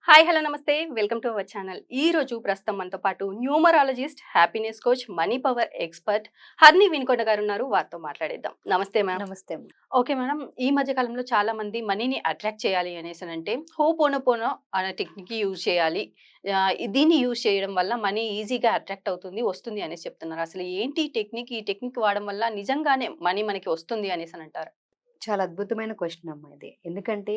Hi hello నమస్తే welcome to our channel. ఈ రోజు ప్రస్తుతం మనతో పాటు numerologist, happiness coach, money power expert Harni Vinukonda గారు ఉన్నారు. వారితో మాట్లాడేద్దాం. నమస్తే మ్యామ్. నమస్తే. ఓకే మేడం, ఈ మధ్య కాలంలో చాలా మంది మనీని అట్రాక్ట్ చేయాలి అనేసి అంటే హోపోనోపోనో అనే టెక్నిక్ యూజ్ చేయాలి, దీన్ని యూజ్ చేయడం వల్ల మనీ ఈజీగా అట్రాక్ట్ అవుతుంది, వస్తుంది అనేసి చెప్తున్నారు. అసలు ఏంటి ఈ టెక్నిక్? ఈ టెక్నిక్ వాడడం వల్ల నిజంగానే మనీ మనకి వస్తుంది అనేసి అంటారు? చాలా అద్భుతమైన క్వెషన్ అమ్మా ఇది. ఎందుకంటే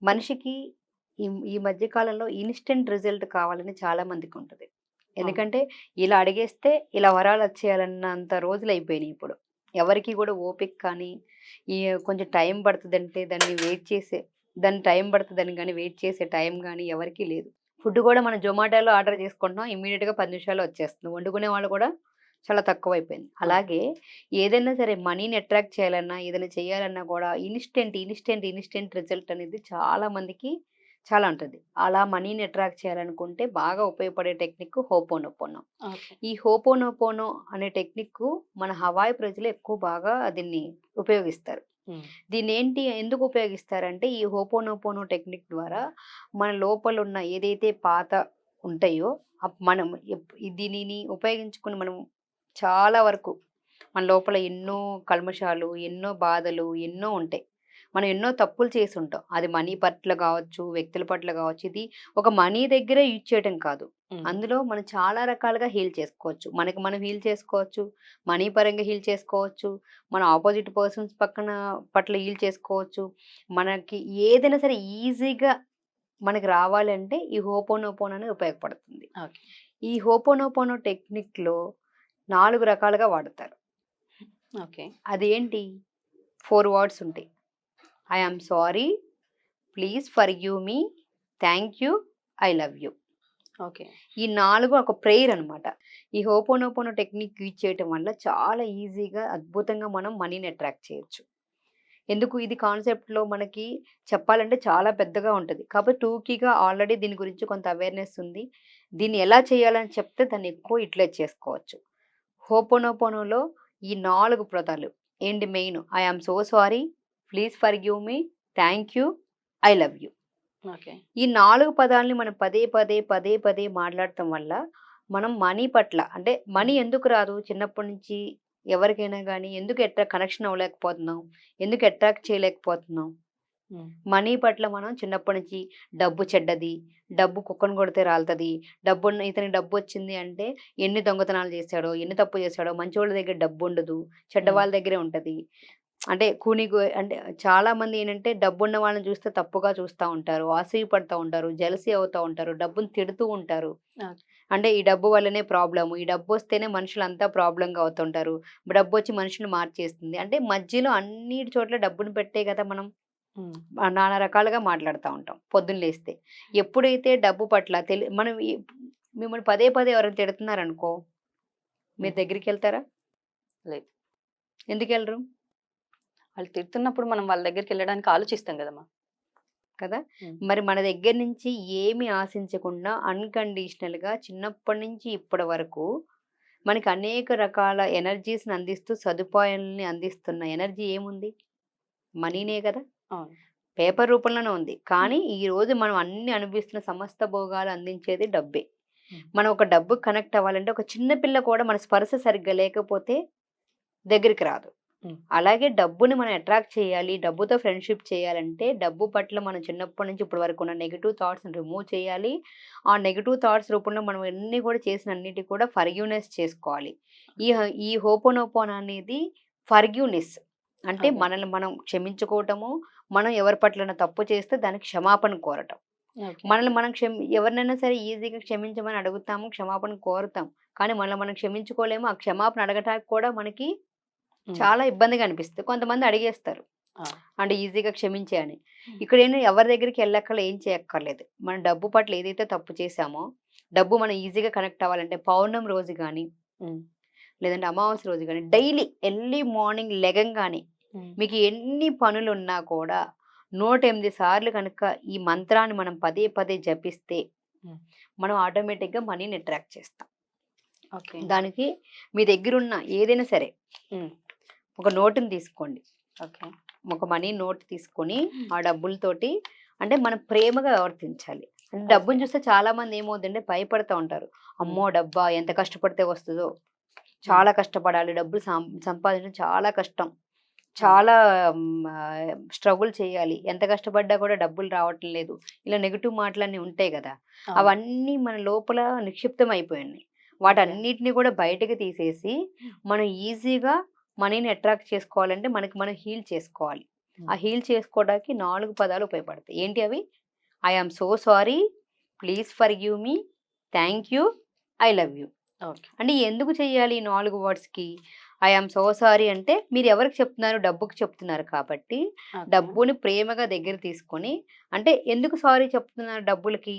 మనిషికి ఈ ఈ మధ్య కాలంలో ఇన్‌స్టంట్ రిజల్ట్ కావాలని చాలా మందికుంటది. అవును. ఎందుకంటే ఇలా అడిగేస్తే ఇలా వరాలొచ్చేయాలన్నంత రోజులయిపోయినియి ఇప్పుడు. ఎవరికీ గూడా ఓపిక కానీ, ఈ కొంచెం టైం పడతదంటే దాన్ని టైం పడతదని గాని వెయిట్ చేసే టైం గాని ఎవరికీ లేదు. ఫుడ్ గూడా మనం జొమాటోలో ఆర్డర్ చేసుకుంటున్నాం. ఇమ్మీడియేట్‌గా 10 నిమిషాల్లో వచ్చేస్తుంది. వండుకునే వాళ్ళు కూడా చాలా తక్కువైపోయింది. అవును. అలాగే ఏదైనా సరే మనీని అట్రాక్ట్ చేయాలన్నా, ఏదైనా చేయాలన్నా కూడా ఇన్‌స్టంట్ రిజల్ట్ అనేది చాలా మందికి చాలా ఉంటది. అలా మనీని అట్రాక్ట్ చేయాలనుకుంటే బాగా ఉపయోగపడే టెక్నిక్ హోపోనోపోనో. ఓకే. ఈ హోపోనోపోనో అనే టెక్నిక్కు మన హవాయి ప్రజలు ఎక్కువ బాగా దీన్ని ఉపయోగిస్తారు. ఉమ్. దీన్నేంటి ఎందుకు ఉపయోగిస్తారంటే, ఈ హోపోనోపోనో టెక్నిక్ ద్వారా మన లోపలున్న ఏదైతే పాత ఉంటాయో, మనం దీనిని ఉపయోగించుకొని మనం చాలా వరకు మన లోపల ఎన్నో కల్మషాలు, ఎన్నో బాధలు, ఎన్నో ఉంటాయి. మనం ఎన్నో తప్పులు చేసుంటాం. అది మనీ పట్ల గావచ్చు, వ్యక్తుల పట్ల గావచ్చు. ఇది ఒక మనీ దగ్గరే యూజ్ చేయటం కాదు. ఉమ్. అందులో మనం చాలా రకాలుగా హీల్ చేసుకోవచ్చు. మనకి మనం హీల్ చేసుకోవచ్చు. మనీ పరంగా హీల్ చేసుకోవచ్చు. మన ఆపోజిట్ పర్సన్స్ పట్ల హీల్ చేసుకోవచ్చు. మనకి ఏదైనా సరే ఈజీగా మనకి రావాలంటే ఈ హోపోనోపోనో అనేది ఉపయోగపడుతుంది. ఓకే. ఈ హోపోనోపోనో టెక్నిక్‌లో 4 రకాలుగా వాడతారు. ఓకే. అదేంటి 4 వర్డ్స్ ఉంటాయి. I am sorry, please forgive me, thank you, I love you. Okay. ఈ 4 ఒక ప్రేయర్ అనమాట. ఈ హోపోనోపోనో టెక్నిక్ యూజ్ చేయటం వల్ల చాలా ఈజీగా, అద్భుతంగా మనం మనీని అట్రాక్ట్ చేయొచ్చు. ఎందుకు ఇది కాన్సెప్ట్‌లో మనకి చెప్పాలంటే చాలా పెద్దగా ఉంటది. కాకపోతే టూకీగా ఆల్రెడీ దీని గురించి కొంత అవేర్‌నెస్ ఉంది. దీన్ని ఎలా చేయాలని చెప్తే దాన్ని ఎక్కువ యుటిలైజ్ చేసుకోవచ్చు. హోపోనోపోనోలో ఈ 4 పదాలు ఏంటి main? I am so sorry, please forgive me, thank you, I love you. Okay. ఈ 4 పదాల్ని మనం పదే పదే మాట్లాడటం వల్ల మనం మనీ పట్ల అంటే మనీ ఎందుకు రాదు? చిన్నప్పటి నుంచి ఎవరికైనా గానీ ఎందుకు కనెక్షన్ అవ్వలేకపోతున్నాం? ఎందుకు అట్రాక్ట్ చేయలేకపోతున్నాం? ఉమ్. మనీ పట్ల మనం చిన్నప్పటి నుంచి డబ్బు చెడ్డది, డబ్బు కుక్కను కొడితే రాలుతది, ఇతనికి డబ్బొచ్చింది అంటే ఎన్ని దొంగతనాలు చేశాడో, ఎన్ని తప్పు చేశాడో, మంచోళ్ళ దగ్గర డబ్బుండదు, ఉమ్. చెడ్డవాళ్ళ దగ్గరే ఉంటది. అంటే అంటే చాలామంది ఏంటంటే డబ్బున్న వాళ్ళని చూస్తే తప్పుగా చూస్తా ఉంటారు, అసూయ పడతా ఉంటారు, జెలసీ అవుతా ఉంటారు, డబ్బుని తిడుతూ ఉంటారు. ఓకే. అంటే ఈ డబ్బు వల్లనే ప్రాబ్లము, ఈ డబ్బొస్తేనే మనుషులంతా ప్రాబ్లమ్‌గా అవుతుంటారు. డబ్బొచ్చి మనుషుల్ని మార్చేస్తుంది. అంటే మధ్యలో అన్నిటి చోట్ల డబ్బుని పెట్టే కదా మనం ఉమ్. నానా రకాలుగా మాట్లాడుతా ఉంటాం పొద్దున్న లేస్తే. ఎప్పుడైతే డబ్బు పట్ల మనం మిమ్మల్ని పదే ఎవరైనా తిడుతున్నారనుకో, మీరు ఉమ్. దగ్గరికెళ్తారా? లేదు. ఎందుకెళ్ళరు? వాళ్ళు తిడుతున్నప్పుడు మనం వాళ్ళ దగ్గరికెళ్ళడానికి ఆలోచిస్తాం గదమ్మా! కదా! హ్మ్. మరి మన దగ్గర నుంచి ఏమి ఆశించకుండా అన్‌కండీషనల్‌గా చిన్నప్పటి నుంచి ఇప్పటి వరకు మనకి అనేక రకాల ఎనర్జీస్‌ని అందిస్తూ, సదుపాయాలని అందిస్తున్న ఎనర్జీ ఏముంది? మనీనే కదా! అవును. పేపర్ రూపంలోనే ఉంది. హ్మ్. కానీ ఈరోజు మనం అన్నీ అనుభవిస్తున్న సమస్త భోగాలు అందించేది డబ్బే. హ్మ్. మనం ఒక డబ్బుకి కనెక్ట్ అవ్వాలంటే ఒక చిన్న పిల్ల కూడా మన స్పర్శ సరిగ్గా లేకపోతే దగ్గరికి రాదు. హ్మ్. అలాగే డబ్బుని మనం అట్రాక్ట్ చేయాలి, డబ్బుతో ఫ్రెండ్‌షిప్ చేయాలంటే డబ్బు పట్ల మనం చిన్నప్పటి నుంచి ఇప్పటి వరకు ఉన్న నెగెటివ్ థాట్స్‌ని రిమూవ్ చేయాలి. ఆ నెగెటివ్ థాట్స్ రూపంలో మనం అన్నీ కూడా చేసిన అన్నిటికి కూడా ఫర్‌గివ్‌నెస్ చేసుకోవాలి. ఈ హోపోనోపోన్ అనేది ఫర్‌గివ్‌నెస్. అంటే ఓకే. మనల్ని మనం క్షమించుకోవటము, మనం ఎవరి పట్లైనా తప్పు చేస్తే దానికి క్షమాపణ కోరటం. ఓకే. మనల్ని మనం ఎవరినైనా సరే ఈజీగా క్షమించమని అడుగుతాము, క్షమాపణ కోరుతాం. కానీ మనల్ని మనం క్షమించుకోలేము. ఆ క్షమాపణ అడగటానికి కూడా మనకి హ్మ్. చాలా ఇబ్బందిగా అనిపిస్తది. కొంతమంది అడిగేస్తారు. ఆ! అంటే ఈజీగా క్షమించేయి అని. హ్మ్. ఇక్కడేంటి ఎవరి దగ్గరికి ఏం చేయక్కర్లేదు. మన డబ్బు పట్ల ఏదైతే తప్పు చేశామో, డబ్బు మనం ఈజీగా కనెక్ట్ అవ్వాలంటే పౌర్ణమి రోజు గాని, హ్మ్. లేదంటే అమావాస్య రోజు గాని, డైలీ ఎర్లీ మార్నింగ్ లెగంగానే హ్మ్. మీకు ఎన్ని పనులున్నా కూడా 108 సార్లు గనక ఈ మంత్రాన్ని మనం పదే జపిస్తే, హ్మ్. మనం ఆటోమేటిక్‌గా మనీని అట్రాక్ట్ చేస్తాం. ఓకే. దానికి మీ దగ్గరున్న ఏదైనా సరే, హ్మ్. ఒక నోటుని తీసుకోండి. ఓకే. ఒక మనీ నోట్ తీసుకొని, ఆ డబ్బులతోటి అంటే మనం ప్రేమగా ప్రవర్తించాలి. అంటే ఓకే. డబ్బుని చూస్తే చాలా మంది ఏమవుతుందంటే భయపడతా ఉంటారు. అమ్మో! డబ్బా ఎంత కష్టపడితే వస్తదో. చాలా కష్టపడాలి. డబ్బులు సంపాదించడం చాలా కష్టం. చాలా స్ట్రగుల్ చేయాలి. ఎంత కష్టపడ్డా కూడా డబ్బులు రావటం లేదు. ఇలా నెగెటివ్ మాటలన్నీ ఉంటాయి గదా! అవును. అవన్నీ మన లోపల నిక్షిప్తం అయిపోయినాయి. ఓకే. వాటన్నిటిని కూడా బయటకి తీసేసి మనం ఈజీగా మనీని అట్రాక్ట్ చేసుకోవాలంటే మనకి మనం హీల్ చేసుకోవాలి. ఆ హీల్ చేసుకోవడానికి 4 పదాలు ఉపయోగపడతాయి. ఏంటి అవి? I am so sorry, please forgive me, thank you, I love you. Okay. అంటే ఎందుకు చేయాలి ఈ 4 వర్డ్స్‌కి? ఐ యామ్ సో సారీ అంటే మీరు ఎవరికి చెప్తున్నారు? డబ్బుకి చెప్తున్నారు కాబట్టి, ఓకే. డబ్బుని ప్రేమగా దగ్గర తీసుకొని అంటే ఎందుకు సారీ చెప్తున్నారు డబ్బులకి?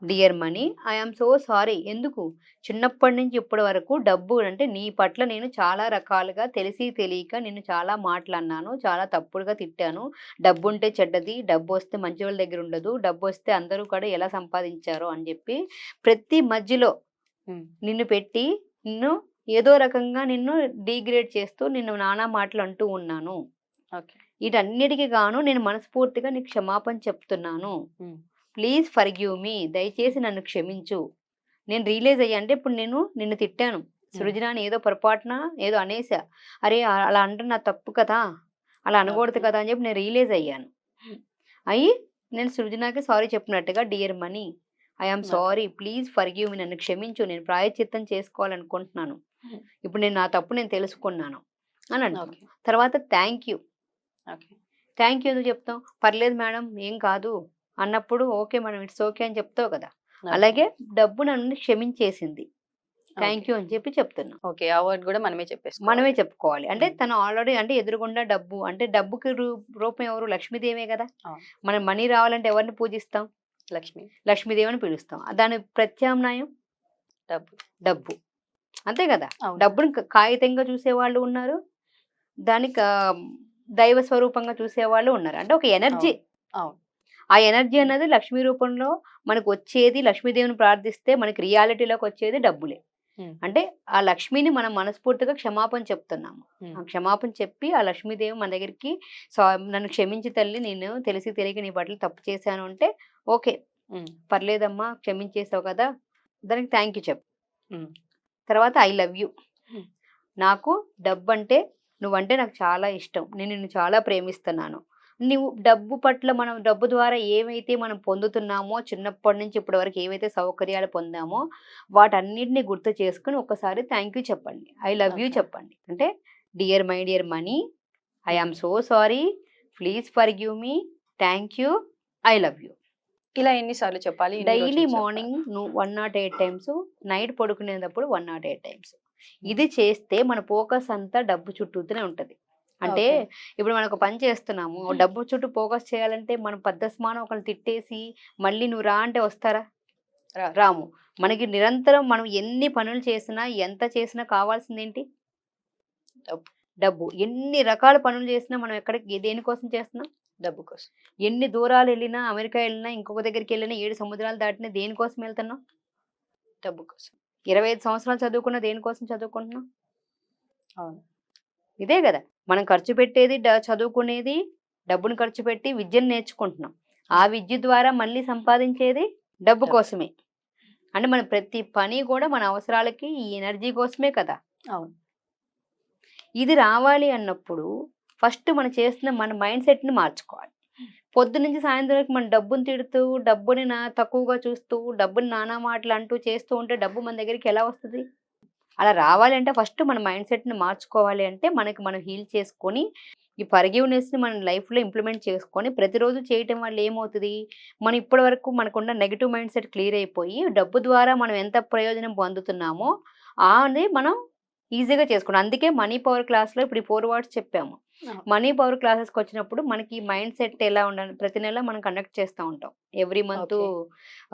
Dear money I am so sorry. ఎందుకు? చిన్నప్పటి నుంచి ఇప్పటి వరకు డబ్బు అంటే నీ పట్ల నేను చాలా రకాలుగా తెలిసి తెలియక నిన్ను చాలా మాటలన్నాను. చాలా తప్పుడుగా తిట్టాను. డబ్బుంటే చెడ్డది. డబ్బొస్తే మంచోళ్ళ దగ్గర ఉండదు. డబ్బొస్తే అందరూ కూడా ఎలా సంపాదించారో అని జెప్పి ప్రతి మధ్యలో హ్మ్. నిన్ను పెట్టి నిన్ను ఏదో రకంగా నిన్ను డీగ్రేడ్ చేస్తూ నిన్ను నానా మాటలు అంటూ ఉన్నాను. ఓకే. వీటన్నిటికి గాను నేను మనస్ఫూర్తిగా నీకు క్షమాపణ చెప్తున్నాను. హ్మ్. ప్లీజ్ ఫర్గివ్ మీ. దయచేసి నన్ను క్షమించు. నేను రియలైజ్ అయ్యా. అంటే ఇప్పుడు నేను నిన్ను తిట్టాను. సృజనాని ఏదో పొరపాటున ఏదో అనేసా. అరే! అలా అనడం నా తప్పు కదా! అలా అనకూడదు ఓకే. కదా! అని చెప్పి నేను రియలైజ్ అయ్యాను. అయ్యి నేను సృజనాకి సారీ చెప్పినట్టుగా dear money I am okay. Sorry. Please forgive మీ. నన్ను క్షమించు. నేను ప్రాయశ్చిత్తం చేసుకోవాలనుకుంటున్నాను. హ్మ్. ఇప్పుడు నా తప్పు నేను తెలుసుకున్నాను అని అంటాం. ఓకే. తర్వాత thank you. Okay. Thank you ఎందుకు చెప్తాం? పర్లేదు మేడం ఏం కాదు అన్నప్పుడు ఓకే మేడం ఇట్స్ ఓకే అని చెప్తావు కదా! ఓకే. అలాగే డబ్బు నన్ను క్షమించేసింది. Thank okay. యూ అని చెప్పి చెప్తున్నా. ఓకే. ఆ వర్డ్ గూడా మనమే మనమే చెప్పేసుకోవాలి. చెప్పుకోవాలి. అంటే హ్మ్. తను ఆల్రెడీ అంటే ఎదురుగుండా డబ్బు అంటే డబ్బుకి రూపం ఎవరు? లక్ష్మీదేవే గదా! అవును. మనం మనీ రావాలంటే ఎవరిని పూజిస్తాం? లక్ష్మి. లక్ష్మీదేవిని పిలుస్తాం. దాని ప్రత్యామ్నాయం డబ్బు. డబ్బు. అంతే గదా! అవును. డబ్బుని కాగితంగా చూసేవాళ్ళు ఉన్నారు. దాన్ని దైవ స్వరూపంగా చూసేవాళ్ళు ఉన్నారు. అంటే ఒక ఎనర్జీ. అవును. అవును. ఆ ఎనర్జీ అన్నది లక్ష్మీ రూపంలో మనకొచ్చేది లక్ష్మీదేవిని ప్రార్థిస్తే మనకి రియాలిటీలోకొచ్చేది డబ్బులే. హ్మ్. అంటే ఆ లక్ష్మిని మనం మనస్ఫూర్తిగా క్షమాపణ చెప్తున్నాము. హ్మ్. ఆ క్షమాపణ చెప్పి ఆ లక్ష్మీదేవి మన దగ్గరికి సా నన్ను క్షమించు తల్లి నేను తెలిసి తెలియక నీ పట్ల తప్పు చేశాను అంటే ఓకే. హ్మ్. పర్లేదమ్మా క్షమించేసావు కదా! దానికి థాంక్ యూ చెప్పు. హ్మ్. తర్వాత ఐ లవ్ యూ. హ్మ్. నాకు డబ్బంటే నువ్వంటే నాకు చాలా ఇష్టం. నేను నిన్ను చాలా ప్రేమిస్తున్నాను. నువ్వు డబ్బు పట్ల మనం డబ్బు ద్వారా ఏమైతే మనం పొందుతున్నామో చిన్నప్పటి నుంచి ఇప్పటి వరకు ఏవైతే సౌకర్యాలు పొందామో వాటన్నిటిని గుర్తు చేసుకొని ఒక్కసారి థ్యాంక్ యూ చెప్పండి. I love you okay. చెప్పండి. అంటే dear my dear money I hmm. Am so sorry. Please forgive me. Thank you. I love you. ఇలా ఎన్ని సార్లు చెప్పాలి? ఎన్ని డైలీ రోజులు చెప్పాలి? మార్నింగ్ నువ్వు 108 టైమ్స్, నైట్ పడుకునేటప్పుడు 108 టైమ్స్. హ్మ్. ఇది చేస్తే మన ఫోకస్ అంతా డబ్బు చుట్టూతోనే ఉంటది. అంటే ఓకే. ఇప్పుడు మనం ఒక పని చేస్తున్నాము. డబ్బు చుట్టూ ఫోకస్ చేయాలంటే మనం పద్దస్మానం ఒకళ్ళని తిట్టేసి మళ్ళీ నువ్వు రా అంటే వస్తారా? రాదు. రాము. మనకి నిరంతరం మనం ఎన్ని పనులు చేసినా, ఎంత చేసినా కావాల్సిందేంటి? డబ్బు. డబ్బు. ఎన్ని రకాల పనులు చేసినా మనం ఎక్కడికి దేనికోసం చేస్తున్నాం? డబ్బు కోసం. ఎన్ని దూరాలెళ్ళినా, అమెరికా ఎళ్ళినా, ఇంకొక దగ్గరికెళ్ళినా, 7 సముద్రాలు దాటినా దేనికోసం ఎళ్తున్నాం? డబ్బు కోసం. 25 సంవత్సరాలు చదువుకున్న దేనికోసం చదువుకుంటున్నాం? అవును. ఇదే గదా! మనం ఖర్చు పెట్టేది చదువుకునేది డబ్బును ఖర్చు పెట్టి విద్యను నేర్చుకుంటున్నాం. ఆ విద్య ద్వారా మళ్ళీ సంపాదించేది డబ్బు డబ్బు. కోసమే. అంటే మన ప్రతి పని గూడా మన అవసరాలకి ఈ ఎనర్జీ కోసమే కదా! అవును. ఇది రావాలి అన్నప్పుడు ఫస్ట్ మనం చేస్తున్న మన మైండ్ సెట్‌ని మార్చుకోవాలి. పొద్దున్నుంచి సాయంత్రం వరకు మనం డబ్బుని తిడుతూ, డబ్బుని తక్కువగా చూస్తూ, డబ్బుని నానా మాటలు అంటూ చేస్తూ ఉంటే డబ్బు మన దగ్గరికి ఎలా వస్తది? అలా రావాలి అంటే ఫస్ట్ మన మైండ్ సెట్‌ని మార్చుకోవాలి అంటే మనకి మనం హీల్ చేసుకొని, ఈ ఫర్‌గివ్‌నెస్‌ని మన లైఫ్‌లో ఇంప్లిమెంట్ చేసుకొని ప్రతిరోజు చేయటం వల్ల ఏమవుతది? మనం ఇప్పటి వరకు మనకున్న నెగెటివ్ మైండ్ సెట్ క్లియర్ అయిపోయి, డబ్బు ద్వారా మనం ఎంత ప్రయోజనం పొందుతున్నామో అది మనం ఈజీగా చేసుకున్నాం. అందుకే మనీ పవర్ క్లాస్‌లో ఇప్పుడు ఈ 4 వర్డ్స్ చెప్పాము. అవును. మనీ పవర్ క్లాసెస్‌కొచ్చినప్పుడు మనకి మైండ్ సెట్ ఎలా ఉండాలి ప్రతి నెల మనం కండక్ట్ చేస్తా ఉంటాం. Every month okay.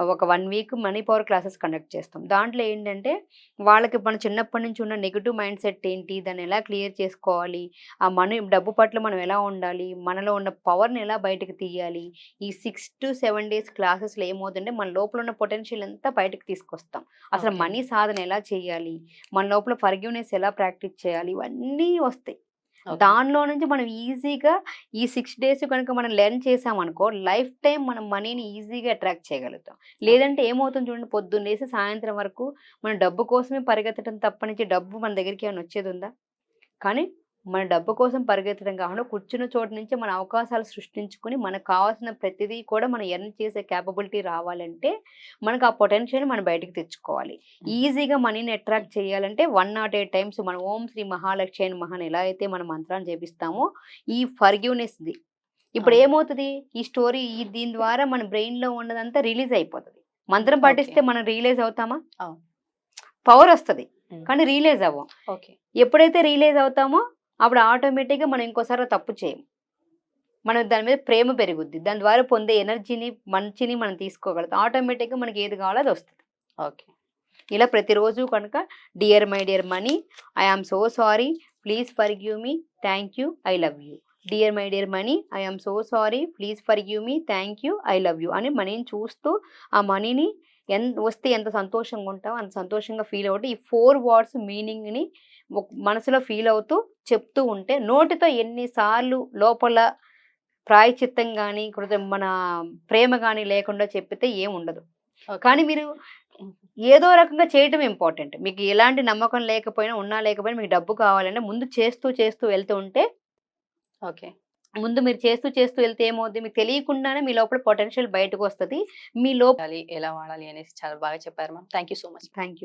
ఒక 1 week money power classes conduct చేస్తాం. దాంట్లో ఏంటంటే వాళ్ళకి మన చిన్నప్పటి నుంచి ఉన్న నెగెటివ్ మైండ్ సెట్ ఏంటి? దాన్ని ఎలా క్లియర్ చేసుకోవాలి? ఆ మనీ డబ్బు పట్ల మనం ఎలా ఉండాలి? మనలో ఉన్న పవర్‌ని ఎలా బయటకి తీయాలి? ఈ 6-7 డేస్ క్లాసెస్‌లో ఏమవుతుందంటే మన లోపల ఉన్న పొటెన్షియల్ అంతా బయటకి తీసుకొస్తాం. అసలు ఓకే. మనీ సాధన ఎలా చేయాలి? మన లోపల ఫర్‌గివ్‌నెస్ ఎలా ప్రాక్టీస్ చేయాలి? ఇవన్నీ వస్తాయి. ఓకే. దానిలో నుంచి మనం ఈజీగా ఈ 6 డేస్ కనుక మనం లెర్న్ చేసామనుకో, లైఫ్ టైమ్ మనం మనీని ఈజీగా అట్రాక్ట్ చేయగలుగుతాం. లేదంటే ఏమవుతుంది చూడండి, పొద్దున్న లేసి సాయంత్రం వరకు మనం డబ్బు కోసమే పరిగెత్తడం తప్పనించి డబ్బు మన దగ్గరికి ఏమైనా వచ్చేదుందా? కానీ మన డబ్బు కోసం పరిగెత్తడం కాకుండా కూర్చున్న చోటు నుంచి మన అవకాశాలు సృష్టించుకొని మనకు కావాల్సిన ప్రతిదీ కూడా మనం ఎర్న్ చేసే కేపబిలిటీ రావాలంటే మనకు ఆ పొటెన్షియల్ మనం బయటికి తెచ్చుకోవాలి. ఈజీగా మనీని అట్రాక్ట్ చేయాలంటే 108 టైమ్స్ మనం ఓం శ్రీ మహాలక్ష్మి నమః అని ఎలా అయితే మనం మంత్రాన్ని జపిస్తామో ఈ ఫర్గివ్‌నెస్‌ది ఇప్పుడు అవును. ఏమవుతది, ఈ స్టోరీ దీని ద్వారా మన బ్రెయిన్‌లో ఉన్నదంతా రిలీజ్ అయిపోతది. మంత్రం ఓకే. పఠిస్తే మనం రియలైజ్ అవుతామా? అవును. పవర్ వస్తది. హ్మ్. కానీ రియలైజ్ అవ్వం. ఓకే. ఎప్పుడైతే రియలైజ్ అవుతామో అప్పుడు ఆటోమేటిక్‌గా మనం ఇంకోసారి ఆ తప్పు చేయం. మనకు దాని మీద ప్రేమ పెరుగుద్ది. దాని ద్వారా పొందే ఎనర్జీని, మంచిని మనం తీసుకోగలుగుతాం. ఆటోమేటిక్‌గా మనకి ఏది కావాలో అది వస్తది. ఓకే. ఇలా ప్రతిరోజు కనుక dear my dear money, I am so sorry, please forgive me, thank you, I love you. Dear my dear money, I am so sorry, please forgive me, thank you, I love you అని మనీని చూస్తూ ఆ మనీని వస్తే ఎంత సంతోషంగా ఉంటామో అంత సంతోషంగా ఫీల్ అవుతూ ఈ 4 వర్డ్స్ మీనింగ్‌ని మనసులో ఫీల్ అవుతూ చెప్తూ ఉంటే నోటితో ఎన్ని సార్లు లోపల ప్రాయశ్చిత్తం గాని, మన ప్రేమ గాని లేకుండా చెప్పితే ఏముండదు. ఓకే. కానీ మీరు హ్మ్. ఏదో రకంగా చేయటం ఇంపార్టెంట్. మీకు ఎలాంటి నమ్మకం లేకపోయినా, ఉన్నా లేకపోయినా మీకు డబ్బు కావాలంటే ముందు చేస్తూ, చేస్తూ వెళ్తూ ఉంటే ఓకే. ముందు మీరు చేస్తూ, చేస్తూ వెళ్తే ఏమవుద్ది మీకు తెలియకుండానే మీ లోపల పొటెన్షియల్ బయటకొస్తది. మీ లోపల ఎలా వాడాలి అనేసి చాలా బాగా చెప్పారు ma'am. Thank you so much. Thank you.